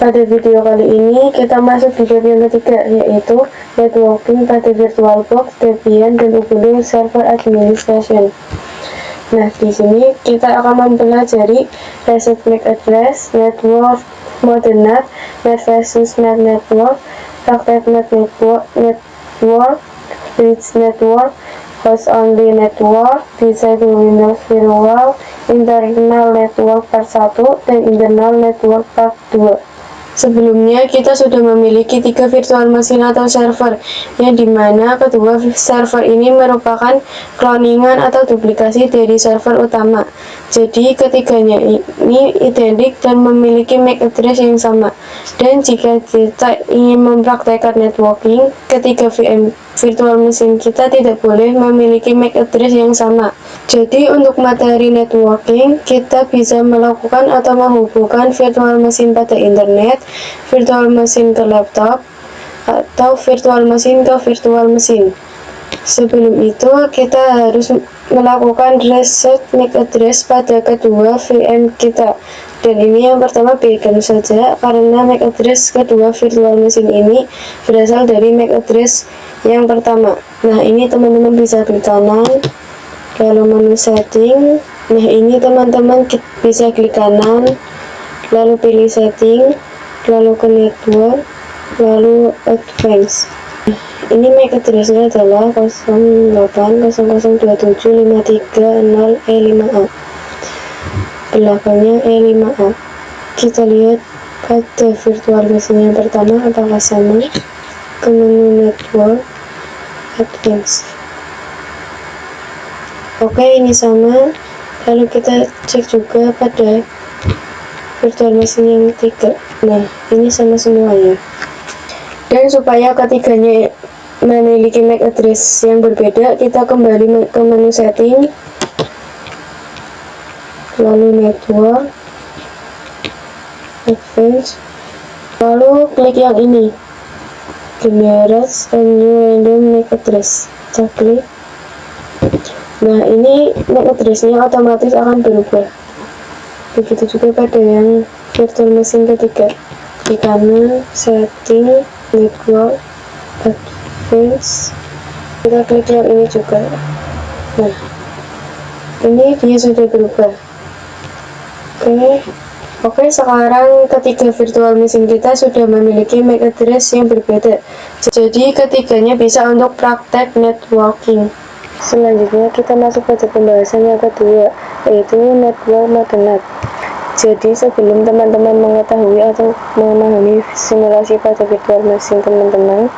Pada video kali ini kita masuk di bab yang ketiga, yaitu networking pada VirtualBox, Debian, dan Ubuntu Server Administration. Nah, di sini kita akan mempelajari reset MAC address, network, mode NAT, NAT versus NAT network, praktek NAT network, bridge network, host only network, desain Windows firewall, internal network part 1, dan internal network part 2. Sebelumnya, kita sudah memiliki 3 virtual machine atau server, yang dimana kedua server ini merupakan cloningan atau duplikasi dari server utama. Jadi, ketiganya ini identik dan memiliki MAC address yang sama. Dan jika kita ingin mempraktekkan networking, ketiga virtual machine kita tidak boleh memiliki MAC address yang sama. Jadi, untuk materi networking, kita bisa melakukan atau menghubungkan virtual machine pada internet, virtual machine ke laptop, atau virtual machine ke virtual machine. Sebelum itu, kita harus melakukan reset MAC address pada kedua VM kita. Dan ini yang pertama background saja, karena MAC address kedua virtual machine ini berasal dari MAC address yang pertama. Nah, ini teman-teman bisa klik kanan, lalu menu setting. Nah, ini teman-teman bisa klik kanan, lalu pilih setting, lalu ke network, lalu advance. Ini MAC address-nya adalah 0800275350E5A. Belakangnya E5A. Kita lihat pada virtual machine yang pertama apakah sama. Ke menu network, advance. Oke, ini sama. Lalu kita cek juga pada virtual machine yang ketiga. Nah, ini sama semuanya. Dan supaya ketiganya memiliki MAC address yang berbeda, kita kembali ke menu setting, lalu network, advance, lalu klik yang ini, generate a new random MAC address. Kita klik. Nah, ini MAC address-nya otomatis akan berubah. Begitu juga pada yang virtual machine ketiga. Di kanan, setting, network, advance. Kita klik yang ini juga. Nah, ini dia sudah berubah. Oke, sekarang ketiga virtual machine kita sudah memiliki MAC address yang berbeda. Jadi ketiganya bisa untuk praktek networking. Selanjutnya kita masuk pada pembahasan yang kedua, yaitu network mode NAT. Jadi sebelum teman-teman mengetahui atau memahami simulasi pada virtual machine teman-teman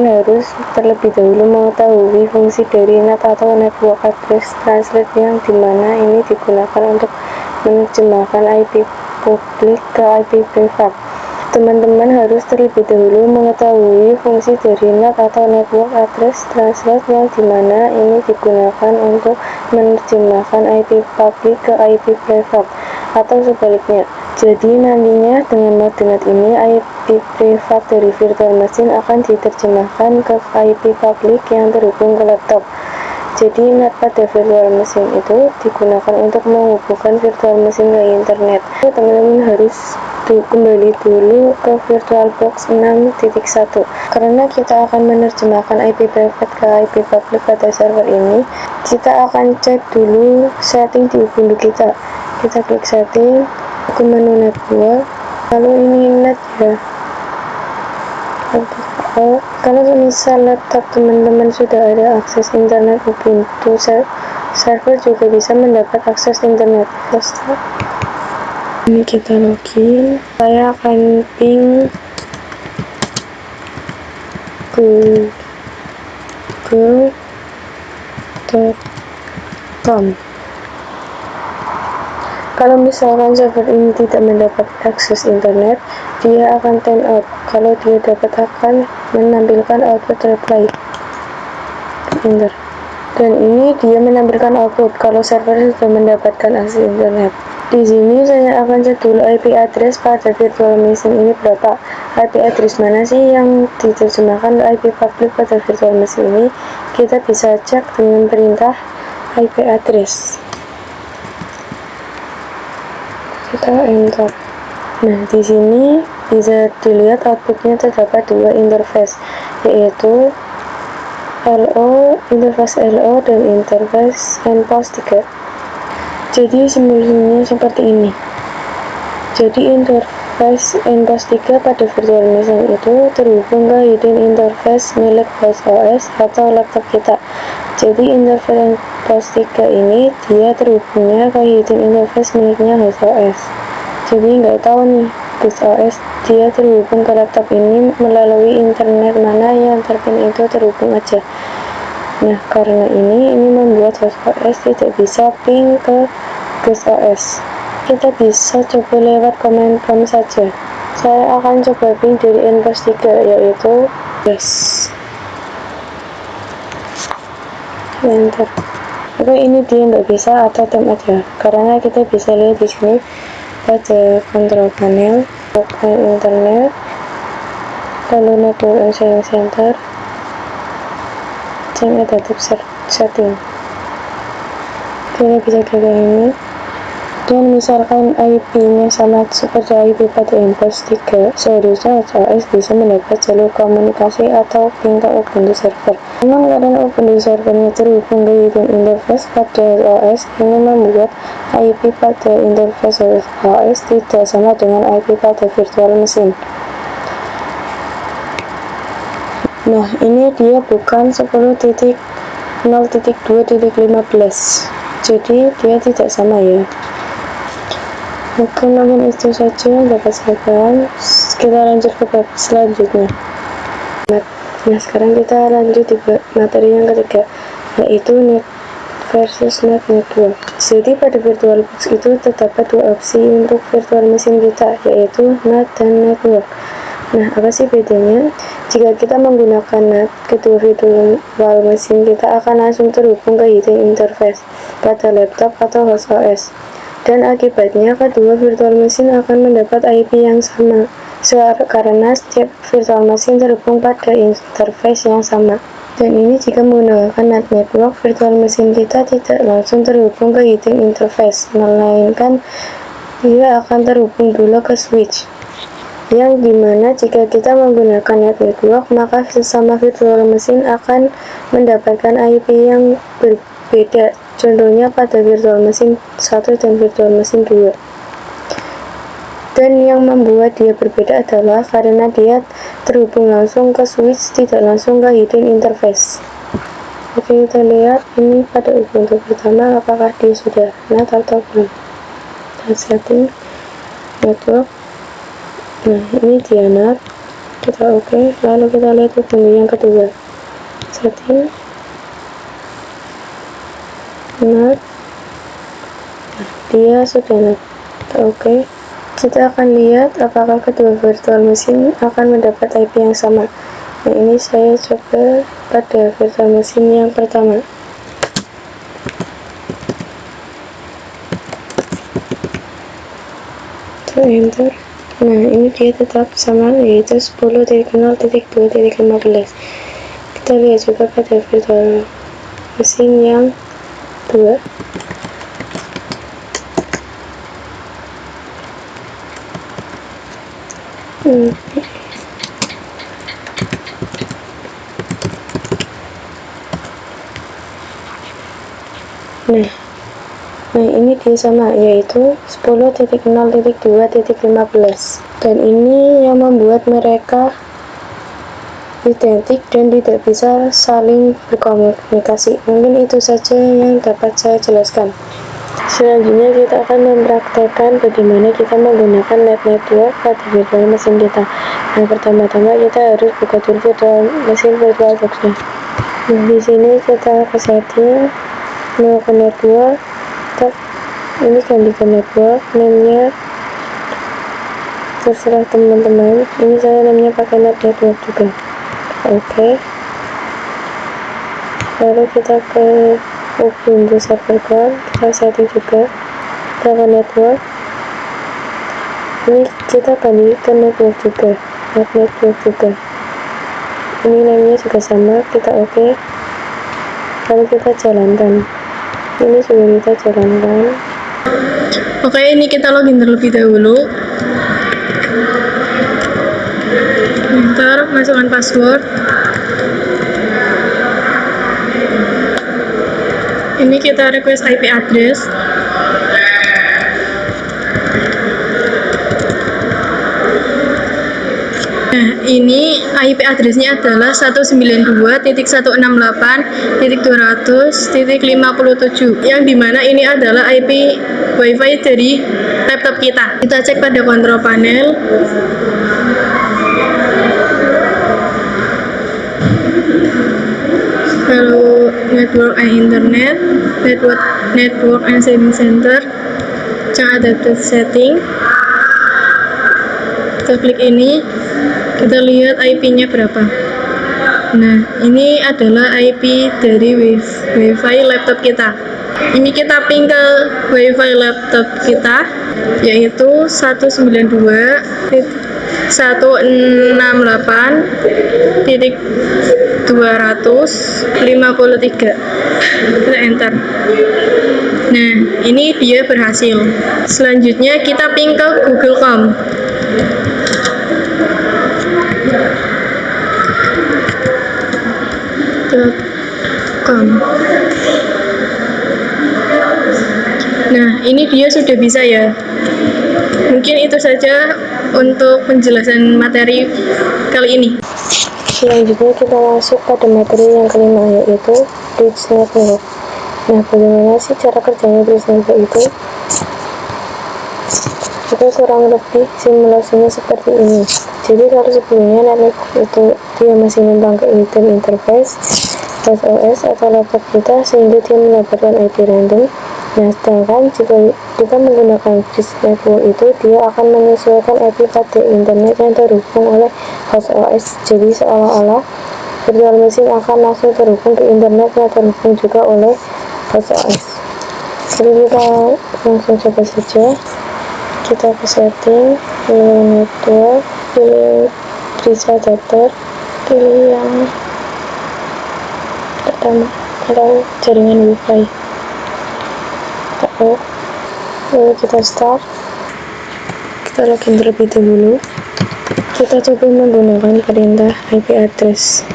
harus terlebih dahulu mengetahui fungsi dari NAT atau network address translate, yang dimana ini digunakan untuk menerjemahkan IP publik ke IP privat. Teman-teman harus terlebih dahulu mengetahui fungsi dari NAT atau network address translate, yang dimana ini digunakan untuk menerjemahkan IP publik ke IP privat atau sebaliknya. Jadi nantinya dengan mode NAT ini IP privat dari virtual machine akan diterjemahkan ke IP publik yang terhubung ke laptop. Jadi NAT pada virtual machine itu digunakan untuk menghubungkan virtual machine ke internet. Teman-teman harus kembali dulu ke VirtualBox 6.1 karena kita akan menerjemahkan IP private ke IP public pada server ini. Kita akan cek dulu setting di Ubuntu kita. Kita klik setting, ke menu network, lalu ini NAT ya. Kalau misal laptop teman-teman sudah ada akses internet Ubuntu, server juga bisa mendapat akses internet. Ini kita login. Saya akan ping google.com. Kalau misalkan server ini tidak mendapat akses internet, dia akan time out. Kalau dia dapat, akan menampilkan output reply. Enter. Dan ini dia menampilkan output kalau server sudah mendapatkan akses internet. Di sini saya akan cek dulu IP address pada virtual machine ini berapa. IP address mana sih yang diterjemahkan IP public pada virtual machine ini? Kita bisa cek dengan perintah IP address. Kita enter. Nah, di sini bisa dilihat outputnya terdapat dua interface, yaitu interface LO dan interface NPOS 3. Jadi simulasinya seperti ini. Jadi interface NPOS 3 pada virtual machine itu terhubung ke hidden interface milik host OS atau laptop kita. Jadi interface NPOS 3 ini dia terhubungnya ke hidden interface miliknya host OS. Jadi nggak tahu nih host OS dia terhubung ke laptop ini melalui internet mana yang terpilih itu terhubung aja. Nah, karena ini membuat host OS tidak bisa ping ke host OS. Kita bisa coba lewat command prompt saja. Saya akan coba ping dari NPOS 3, yaitu yes. Enter. Oke, ini dia nggak bisa atau tem aja, karena kita bisa lihat di sini pada control panel, internet, lalu network and sharing center, change adaptive setting. Kita bisa klik ini. Dan misalkan IP-nya sama seperti IP pada NPOS 3, seharusnya OS bisa mendapat jalur komunikasi atau ping ke Ubuntu server. Namun karena Ubuntu servernya terhubung ke hidden interface pada OS, ini membuat IP pada interface OS tidak sama dengan IP pada virtual machine. Nah, ini dia bukan 10.0.2.15, jadi dia tidak sama ya. Oke, mungkin itu saja yang dapat saya bahas. Kita lanjut ke bab selanjutnya. Nah, sekarang kita lanjut di materi yang ketiga, yaitu net versus net network. Jadi pada VirtualBox itu terdapat dua opsi untuk virtual machine kita, yaitu NAT dan network. Nah, apa sih bedanya? Jika kita menggunakan NAT, kedua virtual machine kita akan langsung terhubung ke hidden interface pada laptop atau host OS. Dan akibatnya kedua virtual machine akan mendapat IP yang sama, karena setiap virtual machine terhubung pada interface yang sama. Dan ini jika menggunakan NAT network, virtual machine kita tidak langsung terhubung ke hidden interface, melainkan dia akan terhubung dulu ke switch. Yang dimana jika kita menggunakan NAT network, maka sesama virtual machine akan mendapatkan IP yang berbeda. Contohnya pada virtual machine 1 dan virtual machine 2. Dan yang membuat dia berbeda adalah karena dia terhubung langsung ke switch, tidak langsung ke hidden interface. Oke, kita lihat ini pada Ubuntu pertama apakah dia sudah NAT atau belum. Kita setting network. Nah, ini dia NAT. Kita oke, lalu kita lihat Ubuntu yang kedua. Setting NAT. Nah, dia sudah NAT. Oke. Kita akan lihat apakah kedua virtual machine akan mendapat IP yang sama. Nah, ini saya coba pada virtual machine yang pertama. Enter. Nah, ini dia tetap sama, yaitu 10.0.2.15. Kita lihat juga pada virtual machine yang 2. Nah, ini dia sama, yaitu 10.0.2.15. Dan ini yang membuat mereka identik dan tidak bisa saling berkomunikasi. Mungkin itu saja yang dapat saya jelaskan. Selanjutnya kita akan mempraktekkan bagaimana kita menggunakan NAT network pada virtual machine kita. Yang pertama-tama kita harus buka dulu virtual machine VirtualBox-nya. Nah, di sini kita ke setting, mau ke network, ini ganti ke network, name-nya terserah teman-teman. Ini saya namanya pakai NAT network juga. Oke. Lalu kita ke Ubuntu server call, kita setting juga, kita ke network. Ini kita ganti ke network juga, NAT network juga. Ini namanya juga sama, kita oke. Lalu kita jalankan. Ini sudah kita jalankan. Oke, ini kita login terlebih dahulu. Enter, masukkan password. Ini kita request IP address. Nah, ini IP address-nya adalah 192.168.200.57, yang dimana ini adalah IP WiFi dari laptop kita. Kita cek pada control panel. Lalu network and internet, network and setting center, yang adapted setting. Kita klik ini, kita lihat IP-nya berapa. Nah, ini adalah IP dari WiFi laptop kita. Ini kita ping ke WiFi laptop kita, yaitu 192.168.253. Kita enter. Nah, ini dia berhasil. Selanjutnya kita ping ke Google.com. Nah, ini dia sudah bisa ya. Mungkin itu saja untuk penjelasan materi kali ini. Selanjutnya kita masuk pada materi yang kelima, yaitu bridge network. Nah, bagaimana sih cara kerjanya bridge network itu? Kita kurang lebih simulasinya seperti ini. Jadi kalau sebelumnya network itu dia masih numpang ke interface host OS atau laptop kita sehingga dia mendapatkan IP random. Nah, sedangkan jika kita menggunakan bridge network itu, dia akan menyesuaikan IP pada internet yang terhubung oleh host OS. Jadi seolah-olah virtual machine akan langsung terhubung ke internet yang terhubung juga oleh host OS. Jadi kita langsung coba saja. Kita ke setting, pilih network, pilih bridge adapter, pilih yang pertama atau jaringan wifi. Lalu kita start, kita login terlebih dahulu. Kita coba menggunakan perintah IP address.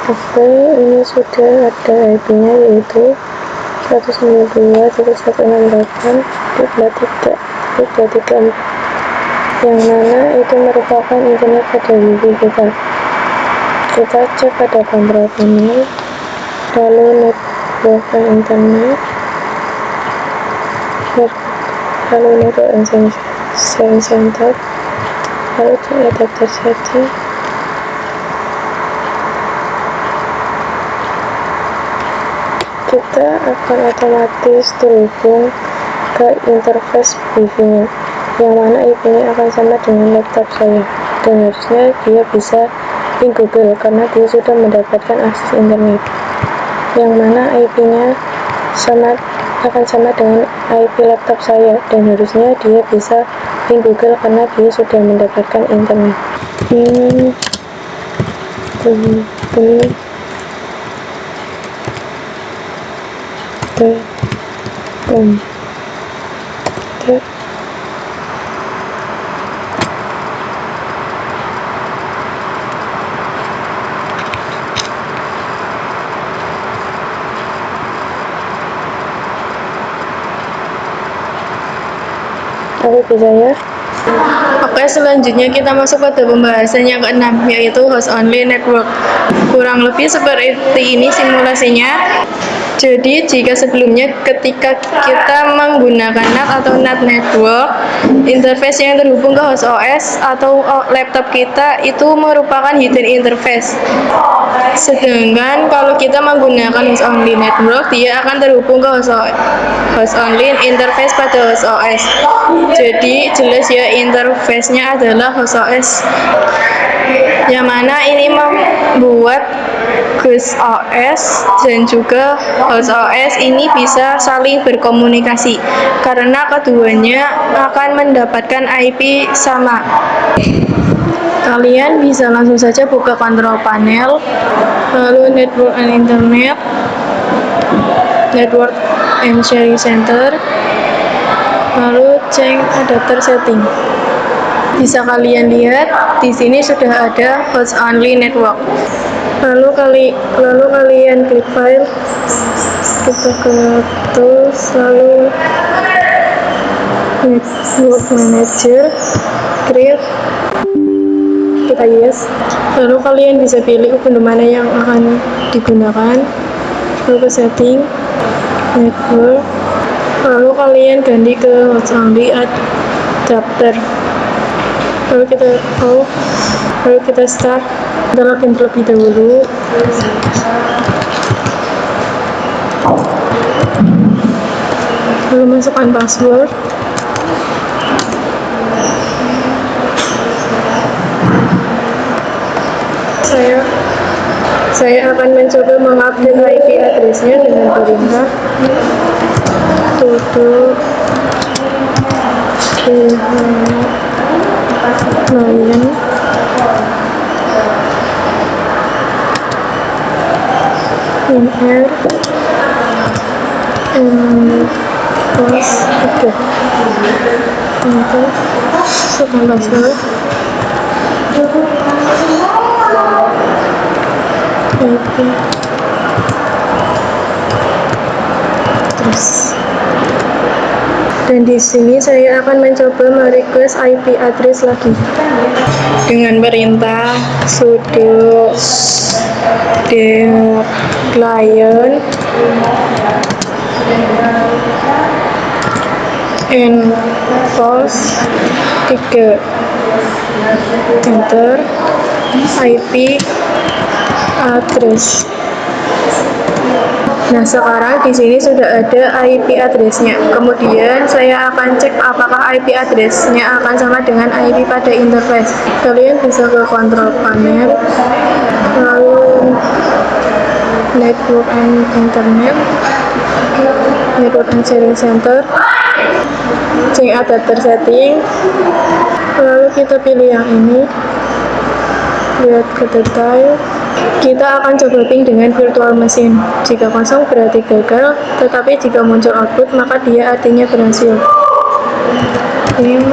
Oke, ini sudah ada IP-nya, yaitu 192.168.253, yang mana itu merupakan internet pada wifi kita. Kita cek pada control panel, lalu network and internet, lalu network and setting center, lalu cek adapter setting. Kita akan otomatis terhubung ke interface wifi-nya, yang mana IP-nya akan sama dengan laptop saya, dan harusnya dia bisa ping Google karena dia sudah mendapatkan akses internet, yang mana IP-nya akan sama dengan IP laptop saya, dan harusnya dia bisa ping Google karena dia sudah mendapatkan internet. Ini Oke, bisa ya. Oke, selanjutnya kita masuk pada pembahasan yang keenam, yaitu host only network. Kurang lebih seperti ini simulasinya. Jadi jika sebelumnya ketika kita menggunakan NAT atau NAT network, interface yang terhubung ke host OS atau laptop kita itu merupakan hidden interface. Sedangkan kalau kita menggunakan host only network, dia akan terhubung ke host only interface pada host OS. Jadi jelas ya, interface-nya adalah host OS, yang mana ini membuat host OS dan juga host OS ini bisa saling berkomunikasi karena keduanya akan mendapatkan IP sama. Kalian bisa langsung saja buka control panel, lalu network and internet, network and sharing center, Lalu change adapter setting. Bisa kalian lihat di sini sudah ada host only network. Lalu kalian klik file, kita ke tools, lalu network manager, create, kita yes. Lalu kalian bisa pilih Ubuntu mana yang akan digunakan. Lalu ke setting, network, lalu kalian ganti ke host only adapter. Lalu kita start. Kita login terlebih dahulu. Lalu masukkan password. Saya akan mencoba mengupdate IP address-nya dengan perintah tutup client in air and post okay. Untuk masukkan password. Terus. Dan di sini saya akan mencoba merequest IP address lagi dengan perintah sudo dir client and post 3 enter IP address. Nah, sekarang di sini sudah ada IP address-nya. Kemudian saya akan cek apakah IP address-nya akan sama dengan IP pada interface. Kalian bisa ke control panel, lalu network and internet, network and sharing center, change adapter setting, lalu kita pilih yang ini, lihat ke detail. Kita akan coba ping dengan virtual machine. Jika kosong berarti gagal, tetapi jika muncul output maka dia artinya berhasil. Ping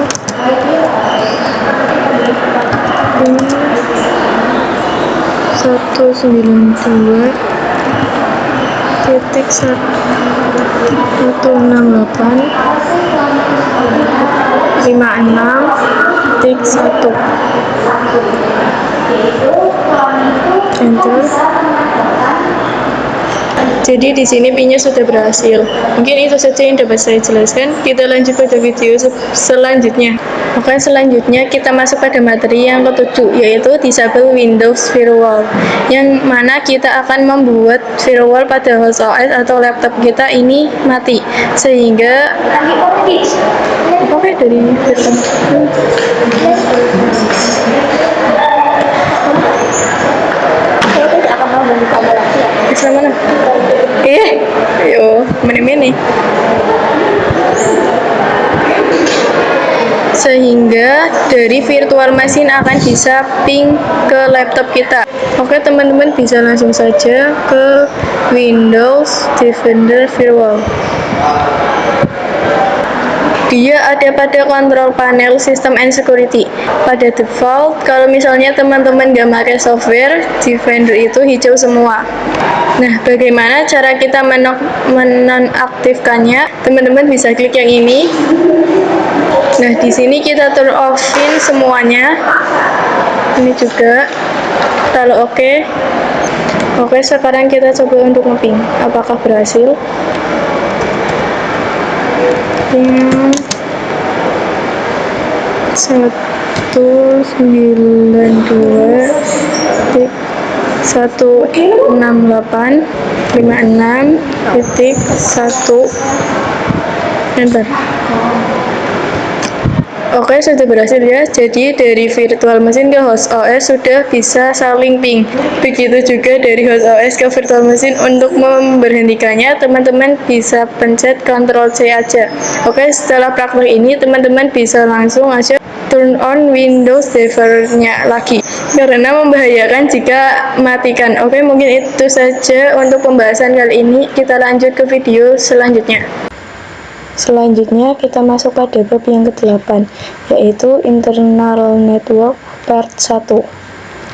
192.168.56.1 enter. Jadi di sini pinnya sudah berhasil. Mungkin itu saja yang dapat saya jelaskan. Kita lanjut pada video selanjutnya. Oke, selanjutnya kita masuk pada materi yang ke-7, yaitu disable Windows Firewall, yang mana kita akan membuat firewall pada host OS atau laptop kita ini mati, sehingga dari sama mana? Ayo, meni-meni. Sehingga dari virtual machine akan bisa ping ke laptop kita. Oke, teman-teman bisa langsung saja ke Windows Defender Firewall. Dia ada pada control panel System and Security. Pada default, kalau misalnya teman-teman nggak pakai software, Defender itu hijau semua. Nah, bagaimana cara kita menonaktifkannya? Teman-teman bisa klik yang ini. Nah, di sini kita turn off-in semuanya. Ini juga. Lalu oke. Oke, sekarang kita coba untuk nge-ping. Apakah berhasil? 192.168.56.1 enter. Oke, sudah berhasil ya. Jadi dari virtual machine ke host OS sudah bisa saling ping. Begitu juga dari host OS ke virtual machine. Untuk memberhentikannya, teman-teman bisa pencet Ctrl C aja. Oke, setelah praktek ini teman-teman bisa langsung aja turn on Windows Defender-nya lagi, karena membahayakan jika matikan. Oke, mungkin itu saja untuk pembahasan kali ini. Kita lanjut ke video selanjutnya. Selanjutnya kita masuk pada bab yang ke-8, yaitu Internal Network Part 1.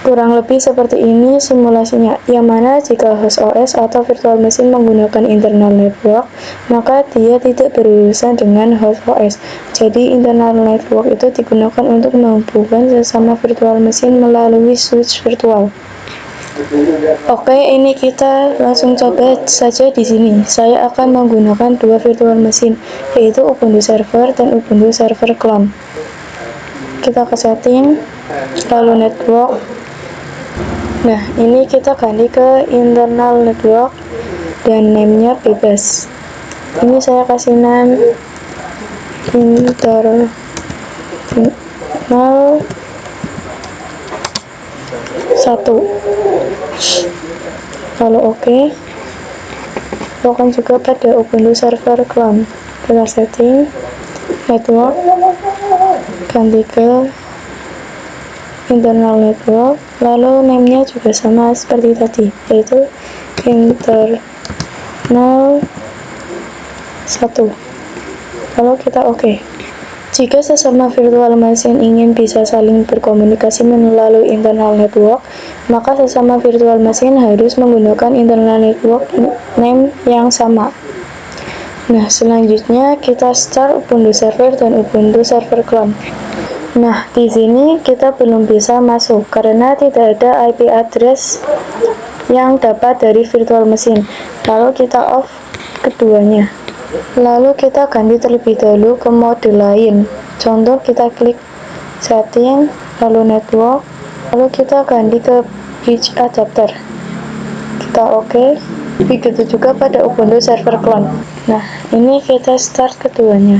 Kurang lebih seperti ini simulasinya, yang mana jika host OS atau virtual machine menggunakan internal network, maka dia tidak berurusan dengan host OS. Jadi internal network itu digunakan untuk menghubungkan sesama virtual machine melalui switch virtual. Oke, ini kita langsung coba saja di sini. Saya akan menggunakan dua virtual machine, yaitu Ubuntu Server dan Ubuntu Server Clone. Kita ke setting, lalu network. Nah, ini kita ganti ke internal network dan name-nya bebas. Ini saya kasih name internal 1. Lalu oke. Lakukan juga pada Ubuntu Server Clone. Kita setting network, ganti ke internal network, lalu name-nya juga sama seperti tadi, yaitu internal 1. Lalu kita oke. Jika sesama virtual machine ingin bisa saling berkomunikasi melalui internal network, maka sesama virtual machine harus menggunakan internal network name yang sama. Nah, selanjutnya kita start Ubuntu Server dan Ubuntu Server Clone. Nah, di sini kita belum bisa masuk karena tidak ada IP address yang dapat dari virtual machine. Lalu kita off keduanya. Lalu kita ganti terlebih dahulu ke mode lain. Contoh kita klik setting, lalu network, lalu kita ganti ke bridge adapter. Kita oke. Begitu juga pada Ubuntu Server Clone. Nah, ini kita start keduanya.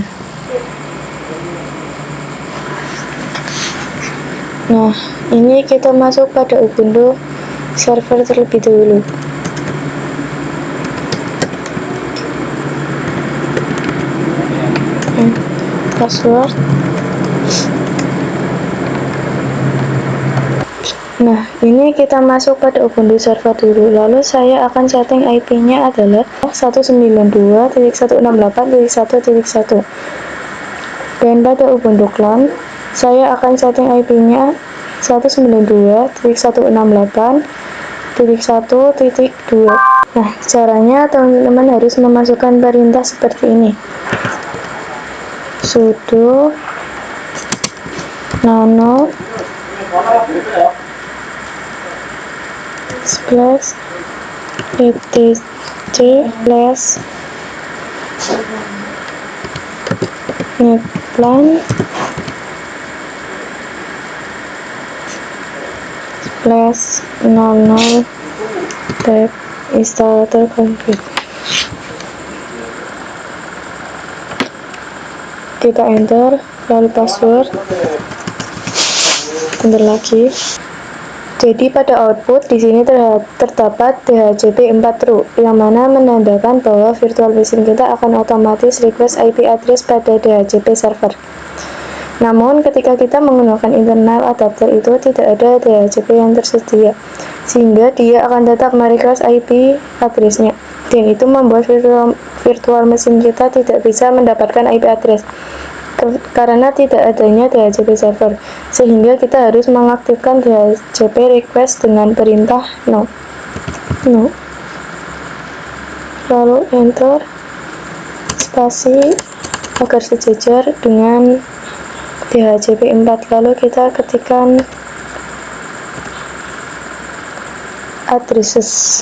Nah, ini kita masuk pada Ubuntu Server terlebih dahulu. Password. Nah, ini kita masuk pada Ubuntu Server dulu. Lalu saya akan setting IP-nya adalah 192.168.1.1. Dan pada Ubuntu Clone, saya akan setting IP-nya 192.168.1.2. Nah, caranya teman-teman harus memasukkan perintah seperti ini. Sudo nano slash etc slash netplan slash 00 tab installer config. Kita enter, lalu password, enter lagi. Jadi pada output di sini terdapat DHCP4 true, yang mana menandakan bahwa virtual machine kita akan otomatis request IP address pada DHCP server. Namun ketika kita menggunakan internal adapter itu tidak ada DHCP yang tersedia, sehingga dia akan tetap merequest IP address-nya, dan itu membuat virtual machine kita tidak bisa mendapatkan IP address karena tidak adanya DHCP server, sehingga kita harus mengaktifkan DHCP request dengan perintah no. Lalu enter spasi agar sejajar dengan DHCP4. Lalu kita ketikkan addresses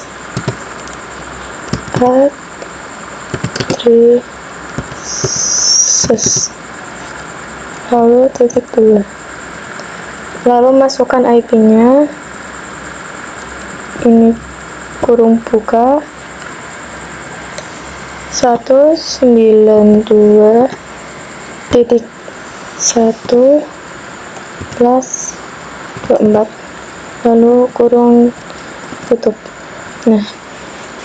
lalu titik 2, lalu masukkan IP-nya, ini kurung buka 192.1/24, lalu kurung tutup. Nah,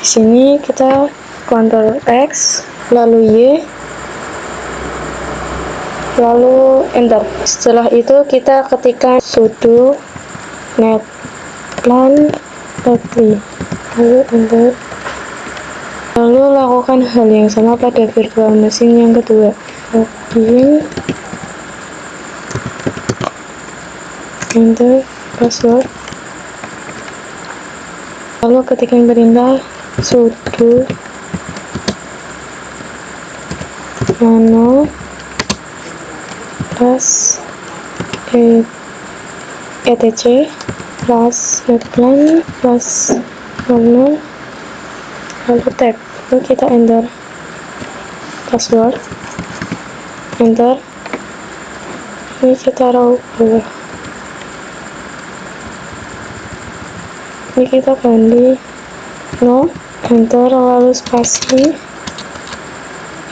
di sini kita Ctrl X, lalu Y, lalu enter. Setelah itu kita ketikkan sudo netplan lalu enter, Lalu lakukan hal yang sama pada virtual machine yang kedua. Login, enter password. Lalu ketikkan perintah sudo nano plus etc plus netplan plus 00, lalu tab. Lalu kita enter password, enter. Ini kita row bawah. Ini kita ganti no, enter, lalu spasi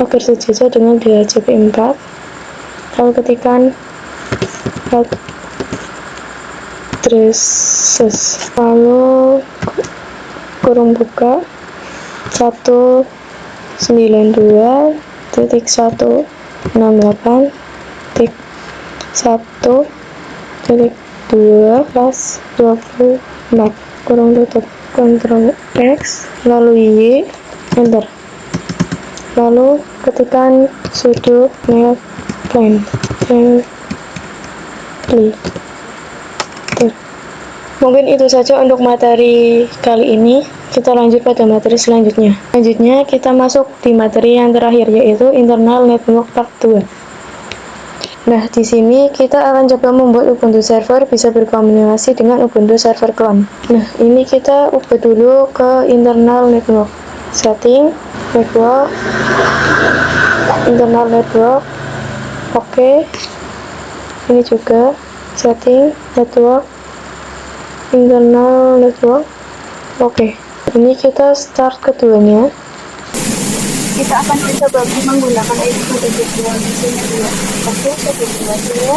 agar sejajar dengan DHCP4. Lalu ketikkan addresses, lalu kurung buka 192.168.1.2 plus 24 kurung tutup, Ctrl X, lalu Y, enter. Lalu ketikkan sudo netplan Mungkin itu saja untuk materi kali ini. Kita lanjut pada materi selanjutnya. Selanjutnya kita masuk di materi yang terakhir, yaitu internal network part 2. Nah, di sini kita akan coba membuat Ubuntu server bisa berkomunikasi dengan Ubuntu server clone. Nah, ini kita ubah dulu ke internal network. Setting, network, internal network. Oke. Ini juga setting, network, internal network. Oke. Ini kita start keduanya. Kita akan mencoba menggunakan ID virtual machine network. Oke, saya coba dulu.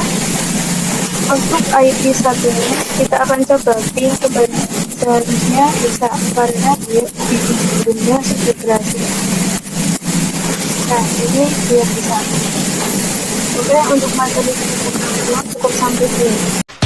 Untuk ID satunya kita akan coba ping kebenarannya bisa karena dia di sebelumnya sudah berhasil. Nah, ini dia bisa. Oke, untuk materi kita cukup sampai sini.